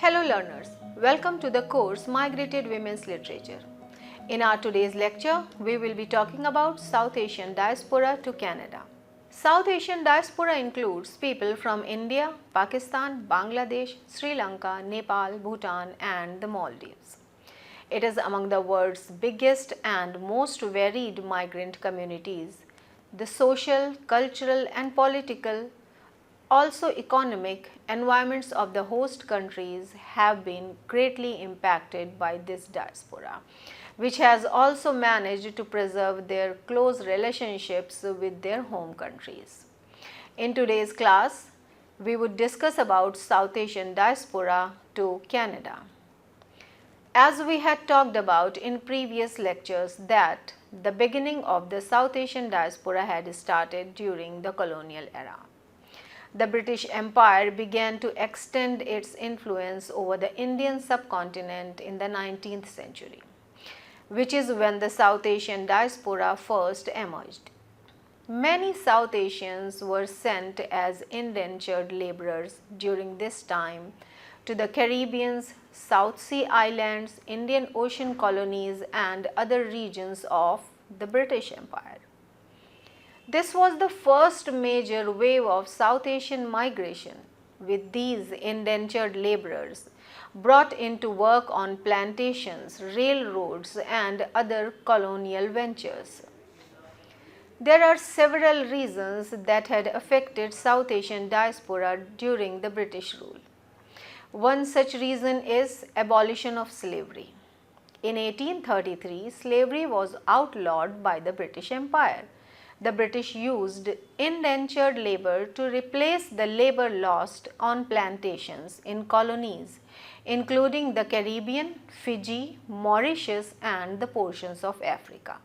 Hello learners, welcome to the course Migrated Women's Literature. In our today's lecture, we will be talking about South Asian diaspora to Canada. South Asian diaspora includes people from India, Pakistan, Bangladesh, Sri Lanka, Nepal, Bhutan and the Maldives. It is among the world's biggest and most varied migrant communities. The social, cultural and political, also economic environments of the host countries have been greatly impacted by this diaspora, which has also managed to preserve their close relationships with their home countries. In today's class, we would discuss about South Asian diaspora to Canada. As we had talked about in previous lectures that the beginning of the South Asian diaspora had started during the colonial era. The British Empire began to extend its influence over the Indian subcontinent in the 19th century, which is when the South Asian diaspora first emerged. Many South Asians were sent as indentured laborers during this time to the Caribbean, South Sea Islands, Indian Ocean colonies and other regions of the British Empire. This was the first major wave of South Asian migration, with these indentured laborers brought in to work on plantations, railroads and other colonial ventures. There are several reasons that had affected South Asian diaspora during the British rule. One such reason is abolition of slavery. In 1833, slavery was outlawed by the British Empire. The British used indentured labor to replace the labor lost on plantations in colonies, including the Caribbean, Fiji, Mauritius and the portions of Africa.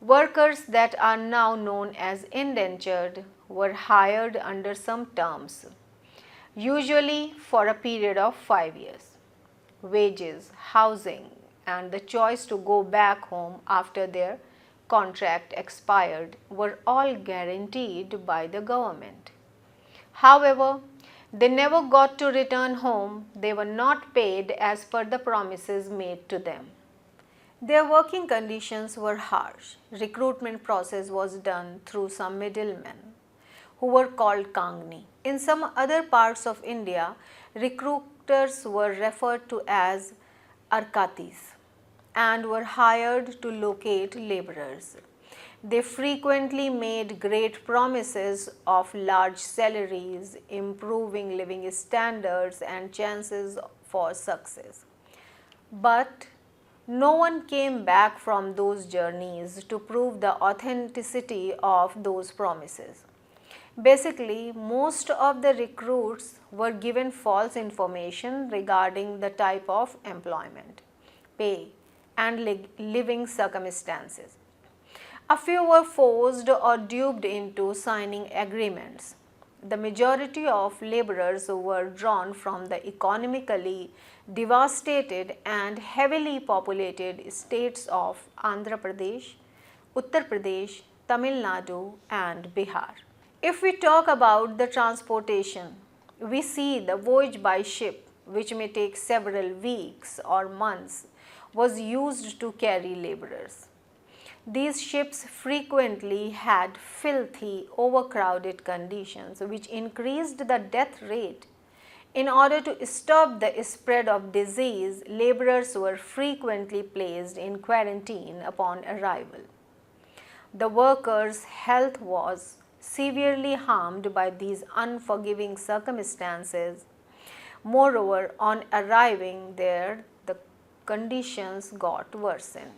Workers that are now known as indentured were hired under some terms, usually for a period of 5 years. Wages, housing and the choice to go back home after their contract expired were all guaranteed by the government. However, they never got to return home. They were not paid as per the promises made to them. Their working conditions were harsh. Recruitment process was done through some middlemen who were called Kangni. In some other parts of India, recruiters were referred to as Arkatis and were hired to locate laborers. They frequently made great promises of large salaries, improving living standards and chances for success. But no one came back from those journeys to prove the authenticity of those promises. Basically, most of the recruits were given false information regarding the type of employment, pay, and living circumstances. A few were forced or duped into signing agreements. The majority of laborers were drawn from the economically devastated and heavily populated states of Andhra Pradesh, Uttar Pradesh, Tamil Nadu and Bihar. If we talk about the transportation, we see the voyage by ship, which may take several weeks or months, was used to carry laborers. These ships frequently had filthy, overcrowded conditions which increased the death rate. In order to stop the spread of disease, laborers were frequently placed in quarantine upon arrival. The workers' health was severely harmed by these unforgiving circumstances. Moreover, on arriving there, the conditions got worsened.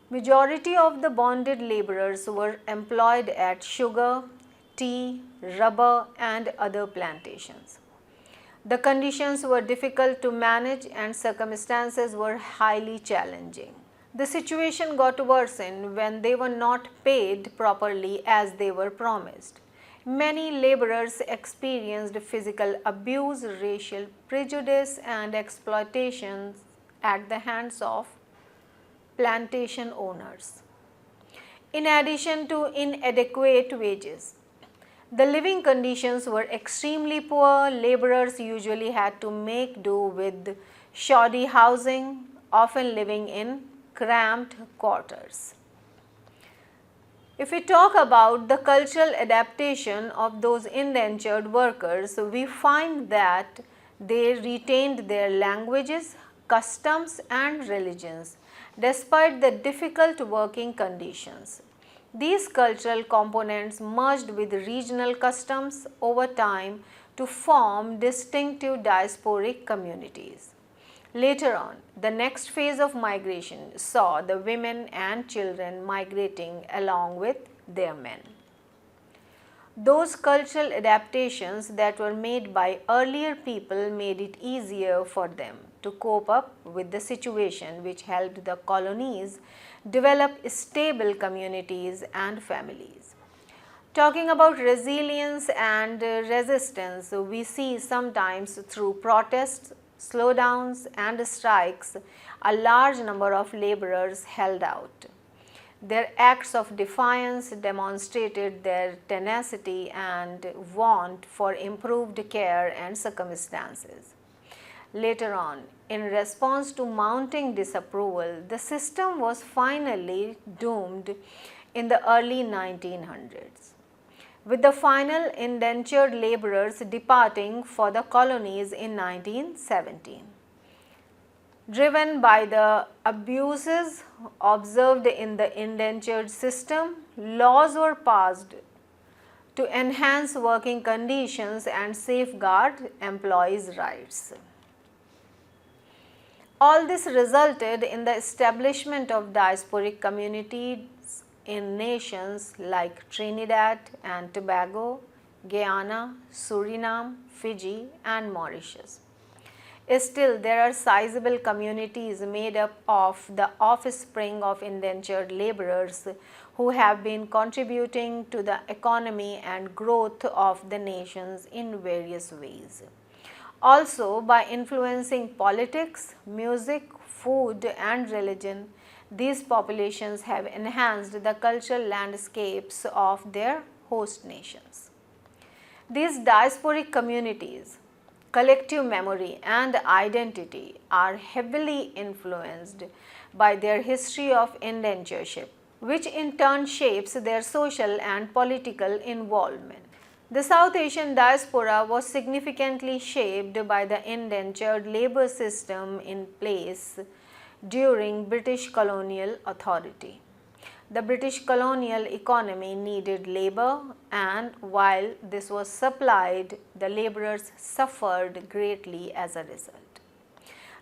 Majority of the bonded laborers were employed at sugar, tea, rubber and other plantations. The conditions were difficult to manage and circumstances were highly challenging. The situation got worsened when they were not paid properly as they were promised. Many laborers experienced physical abuse, racial prejudice and exploitation at the hands of plantation owners. In addition to inadequate wages, The living conditions were extremely poor. Laborers usually had to make do with shoddy housing, often living in cramped quarters. If we talk about the cultural adaptation of those indentured workers, we find that they retained their languages, customs and religions despite the difficult working conditions. These cultural components merged with regional customs over time to form distinctive diasporic communities. Later on, the next phase of migration saw the women and children migrating along with their men. Those cultural adaptations that were made by earlier people made it easier for them to cope up with the situation, which helped the colonies develop stable communities and families. Talking about resilience and resistance, we see sometimes through protests, slowdowns and strikes, a large number of laborers held out. Their acts of defiance demonstrated their tenacity and want for improved care and circumstances. Later on, in response to mounting disapproval, the system was finally doomed in the early 1900s, with the final indentured laborers departing for the colonies in 1917. Driven by the abuses observed in the indentured system, laws were passed to enhance working conditions and safeguard employees' rights. All this resulted in the establishment of diasporic communities in nations like Trinidad and Tobago, Guyana, Suriname, Fiji and Mauritius. Still, there are sizable communities made up of the offspring of indentured laborers who have been contributing to the economy and growth of the nations in various ways. Also, by influencing politics, music, food and religion, these populations have enhanced the cultural landscapes of their host nations. These diasporic communities, collective memory and identity are heavily influenced by their history of indentureship, which in turn shapes their social and political involvement. The South Asian diaspora was significantly shaped by the indentured labor system in place during British colonial authority. The British colonial economy needed labor, and while this was supplied, the laborers suffered greatly as a result.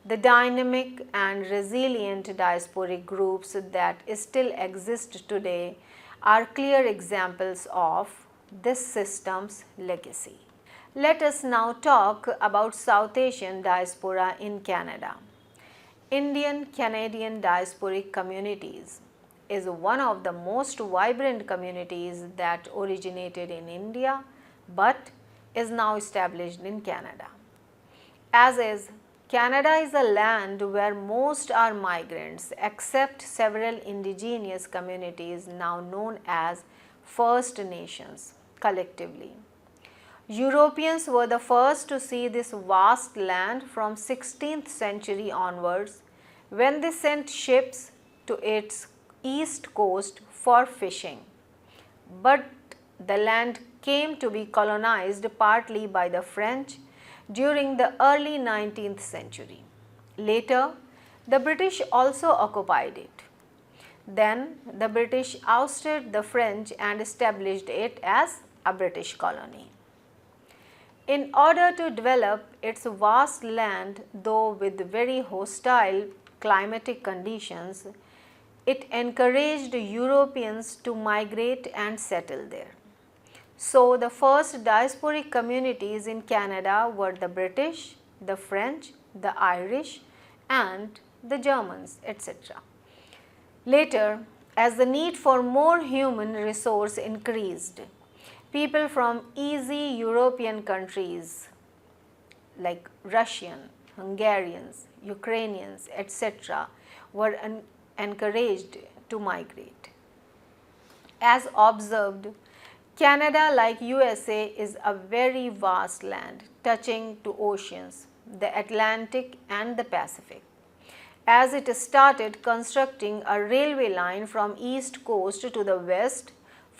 The dynamic and resilient diasporic groups that still exist today are clear examples of this system's legacy. Let us now talk about South Asian diaspora in Canada. Indian Canadian diasporic communities is one of the most vibrant communities that originated in India but is now established in Canada. As is, Canada is a land where most are migrants except several indigenous communities now known as First Nations collectively. Europeans were the first to see this vast land from 16th century onwards when they sent ships to its east coast for fishing. But the land came to be colonized partly by the French during the early 19th century. Later, the British also occupied it. Then the British ousted the French and established it as a British colony. In order to develop its vast land, though with very hostile climatic conditions, it encouraged Europeans to migrate and settle there. So, the first diasporic communities in Canada were the British, the French, the Irish and the Germans, etc. Later, as the need for more human resource increased, people from easy European countries like Russian, Hungarians, Ukrainians, etc. were encouraged to migrate. As observed, Canada, like USA, is a very vast land touching to oceans, the Atlantic and the Pacific. As it started constructing a railway line from east coast to the west,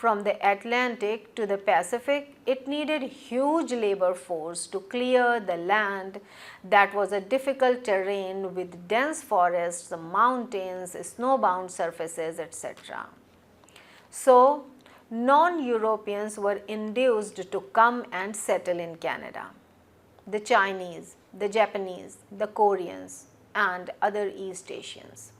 from the Atlantic to the Pacific, it needed huge labor force to clear the land that was a difficult terrain with dense forests, mountains, snowbound surfaces, etc. So, non-Europeans were induced to come and settle in Canada. The Chinese, the Japanese, the Koreans, and other East Asians.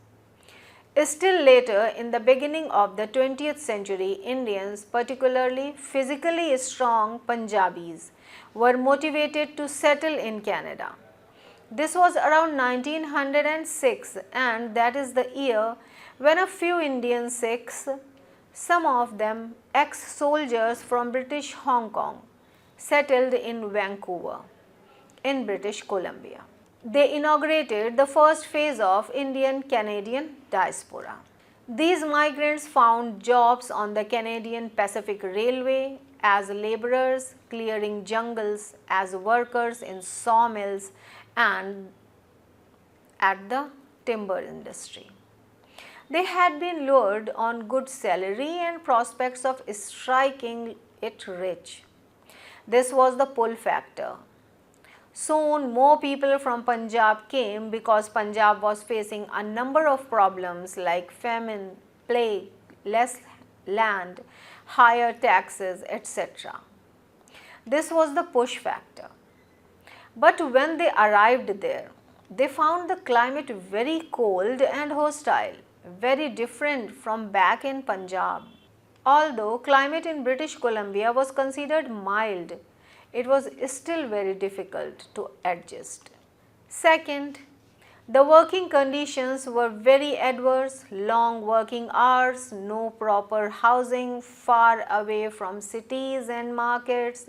Still later, in the beginning of the 20th century, Indians, particularly physically strong Punjabis, were motivated to settle in Canada. This was around 1906, and that is the year when a few Indian Sikhs, some of them ex-soldiers from British Hong Kong, settled in Vancouver, in British Columbia. They inaugurated the first phase of Indian-Canadian diaspora. These migrants found jobs on the Canadian Pacific Railway as laborers, clearing jungles, as workers in sawmills, and at the timber industry. They had been lured on good salary and prospects of striking it rich. This was the pull factor. Soon more people from Punjab came because Punjab was facing a number of problems like famine, plague, less land, higher taxes, etc. This was the push factor. But when they arrived there, they found the climate very cold and hostile, very different from back in Punjab. Although climate in British Columbia was considered mild, it was still very difficult to adjust. Second, the working conditions were very adverse, long working hours, no proper housing, far away from cities and markets.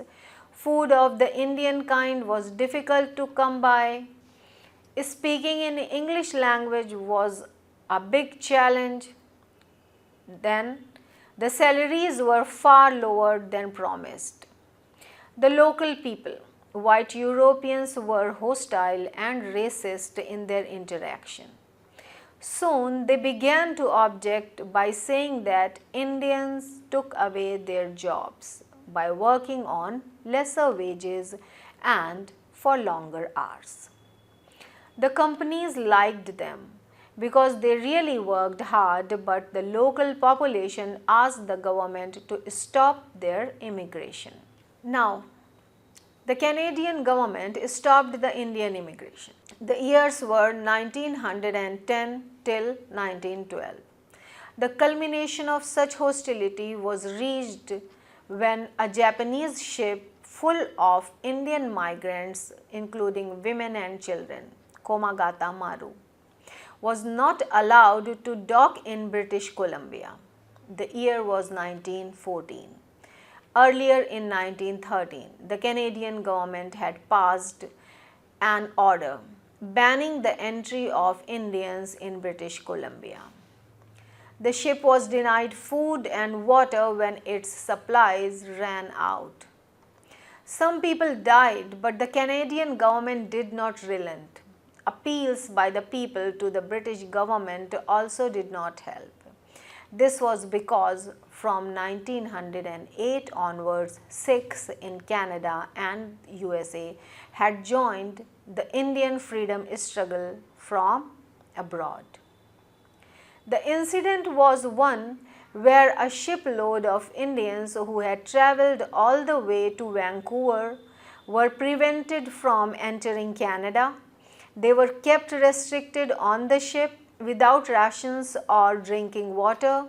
Food of the Indian kind was difficult to come by. Speaking in English language was a big challenge. Then, the salaries were far lower than promised. The local people, white Europeans, were hostile and racist in their interaction. Soon they began to object by saying that Indians took away their jobs by working on lesser wages and for longer hours. The companies liked them because they really worked hard, but the local population asked the government to stop their immigration. Now, the Canadian government stopped the Indian immigration. The years were 1910 till 1912. The culmination of such hostility was reached when a Japanese ship full of Indian migrants, including women and children, Komagata Maru, was not allowed to dock in British Columbia. The year was 1914. Earlier in 1913, the Canadian government had passed an order banning the entry of Indians in British Columbia. The ship was denied food and water when its supplies ran out. Some people died, but the Canadian government did not relent. Appeals by the people to the British government also did not help. This was because from 1908 onwards, Sikhs in Canada and USA had joined the Indian freedom struggle from abroad. The incident was one where a shipload of Indians who had travelled all the way to Vancouver were prevented from entering Canada. They were kept restricted on the ship without rations or drinking water,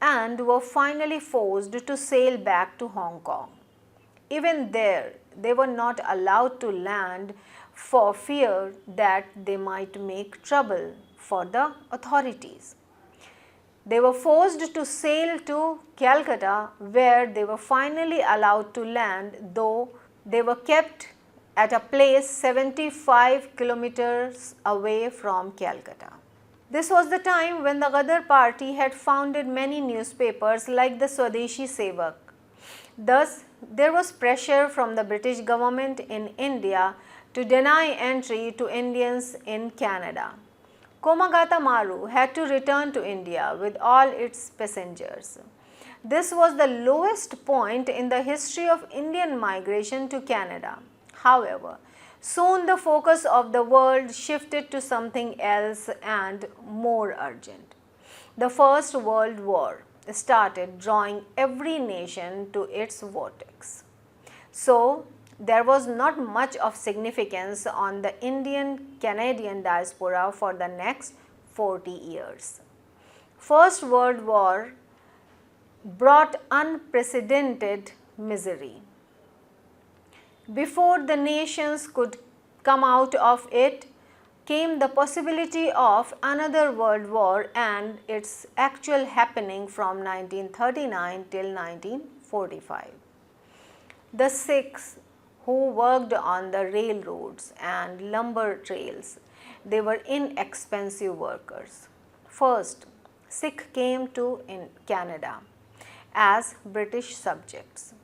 and were finally forced to sail back to Hong Kong. Even there, they were not allowed to land for fear that they might make trouble for the authorities. They were forced to sail to Calcutta, where they were finally allowed to land, though they were kept at a place 75 kilometers away from Calcutta. This was the time when the Ghadar party had founded many newspapers like the Swadeshi Sevak. Thus, there was pressure from the British government in India to deny entry to Indians in Canada. Komagata Maru had to return to India with all its passengers. This was the lowest point in the history of Indian migration to Canada. However, soon the focus of the world shifted to something else and more urgent. The First World War started drawing every nation to its vortex. So, there was not much of significance on the Indian-Canadian diaspora for the next 40 years. First World War brought unprecedented misery. Before the nations could come out of it, came the possibility of another world war and its actual happening from 1939 till 1945. The Sikhs who worked on the railroads and lumber trails, they were inexpensive workers. First, Sikh came to Canada as British subjects.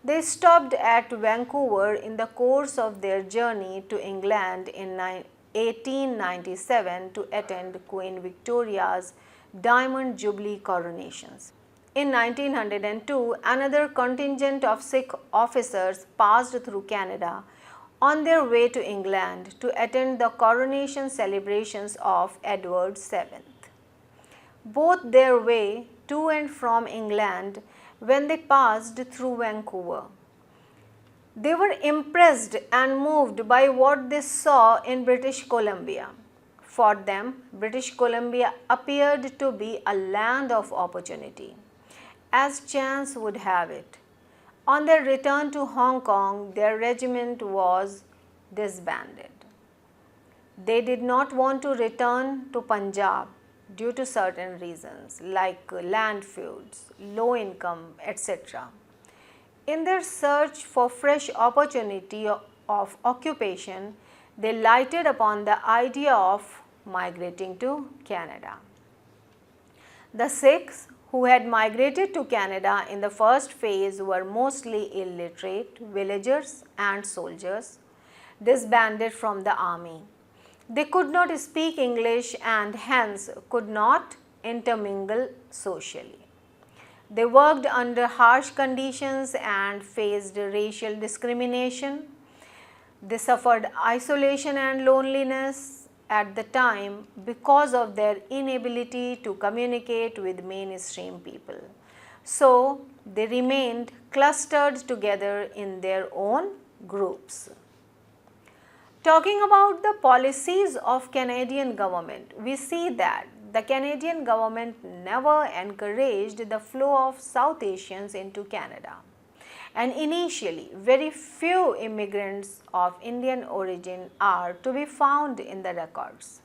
They stopped at Vancouver in the course of their journey to England in 1897 to attend Queen Victoria's Diamond Jubilee coronations. In 1902, another contingent of Sikh officers passed through Canada on their way to England to attend the coronation celebrations of Edward VII. Both their way to and from England when they passed through Vancouver. They were impressed and moved by what they saw in British Columbia. For them, British Columbia appeared to be a land of opportunity. As chance would have it, on their return to Hong Kong, their regiment was disbanded. They did not want to return to Punjab due to certain reasons like land feuds, low income, etc. In their search for fresh opportunity of occupation, they lighted upon the idea of migrating to Canada. The Sikhs who had migrated to Canada in the first phase were mostly illiterate villagers and soldiers disbanded from the army. They could not speak English and hence could not intermingle socially. They worked under harsh conditions and faced racial discrimination. They suffered isolation and loneliness at the time because of their inability to communicate with mainstream people. So, they remained clustered together in their own groups. Talking about the policies of Canadian government, we see that the Canadian government never encouraged the flow of South Asians into Canada. And initially, very few immigrants of Indian origin are to be found in the records.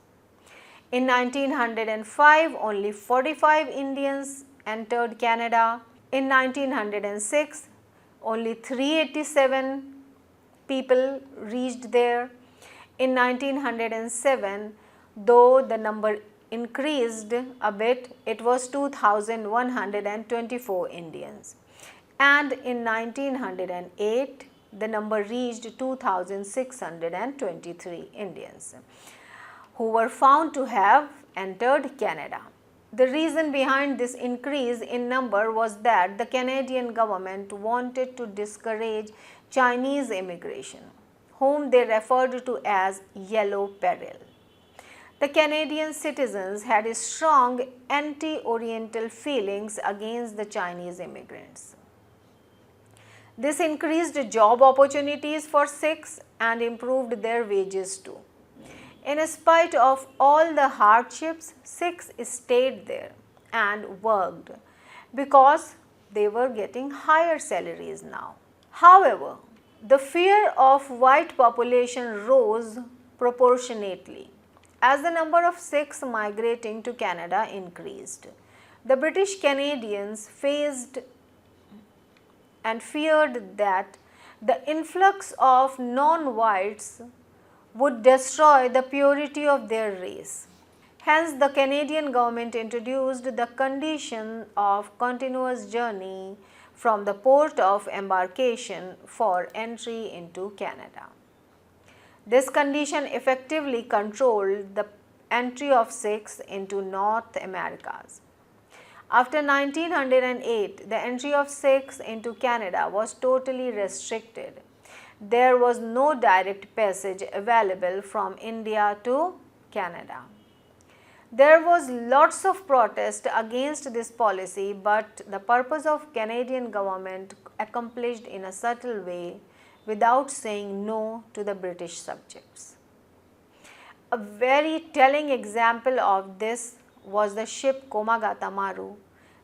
In 1905, only 45 Indians entered Canada. In 1906, only 387 people reached there. In 1907, though the number increased a bit, it was 2,124 Indians. And in 1908, the number reached 2,623 Indians who were found to have entered Canada. The reason behind this increase in number was that the Canadian government wanted to discourage Chinese immigration, whom they referred to as yellow peril. The Canadian citizens had strong anti-Oriental feelings against the Chinese immigrants. This increased job opportunities for Sikhs and improved their wages too. In spite of all the hardships, Sikhs stayed there and worked because they were getting higher salaries now. However, the fear of white population rose proportionately as the number of Sikhs migrating to Canada increased. The British Canadians faced and feared that the influx of non-whites would destroy the purity of their race. Hence, the Canadian government introduced the condition of continuous journey from the port of embarkation for entry into Canada. This condition effectively controlled the entry of Sikhs into North Americas. After 1908, the entry of Sikhs into Canada was totally restricted. There was no direct passage available from India to Canada. There was lots of protest against this policy, but the purpose of Canadian government accomplished in a subtle way without saying no to the British subjects. A very telling example of this was the ship Komagata Maru.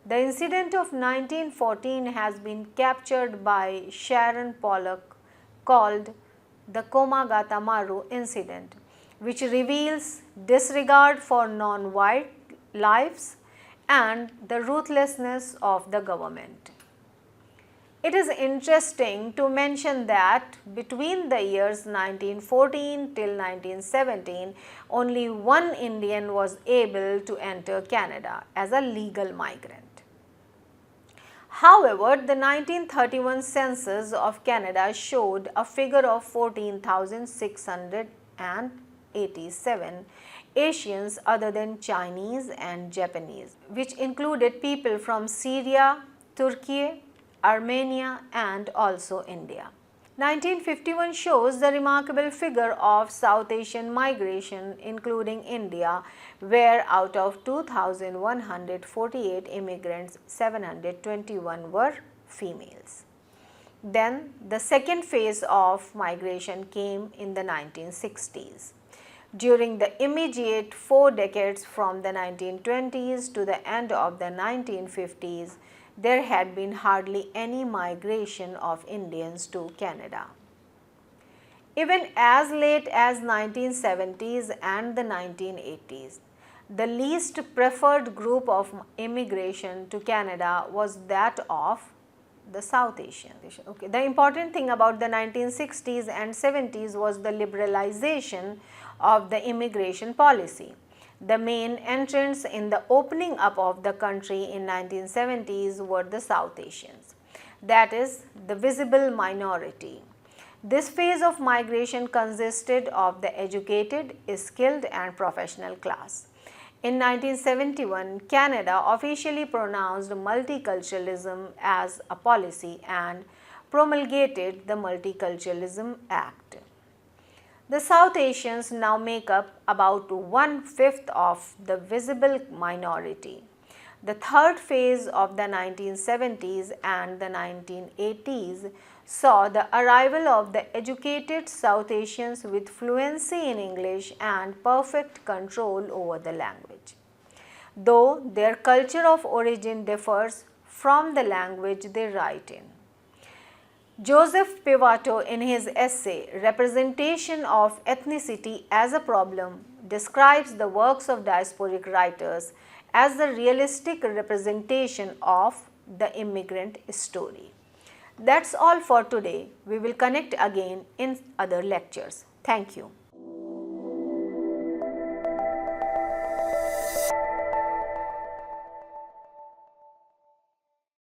The incident of 1914 has been captured by Sharon Pollock, called the Komagata Maru incident, which reveals disregard for non-white lives and the ruthlessness of the government. It is interesting to mention that between the years 1914 till 1917, only one Indian was able to enter Canada as a legal migrant. However, the 1931 census of Canada showed a figure of 14,687 Asians other than Chinese and Japanese, which included people from Syria, Turkey, Armenia and also India. 1951 shows the remarkable figure of South Asian migration including India, where out of 2,148 immigrants, 721 were females. Then the second phase of migration came in the 1960s. During the immediate 4 decades from the 1920s to the end of the 1950s, there had been hardly any migration of Indians to Canada. Even as late as 1970s and the 1980s, the least preferred group of immigration to Canada was that of the South Asian. Okay. The important thing about the 1960s and 70s was the liberalization of the immigration policy. The main entrants in the opening up of the country in 1970s were the South Asians, that is, the visible minority. This phase of migration consisted of the educated, skilled and professional class. In 1971, Canada officially pronounced multiculturalism as a policy and promulgated the Multiculturalism Act. The South Asians now make up about 1/5 of the visible minority. The third phase of the 1970s and the 1980s saw the arrival of the educated South Asians with fluency in English and perfect control over the language. Though their culture of origin differs from the language they write in. Joseph Pivato, in his essay Representation of Ethnicity as a Problem, describes the works of diasporic writers as the realistic representation of the immigrant story. That's all for today. We will connect again in other lectures. Thank you.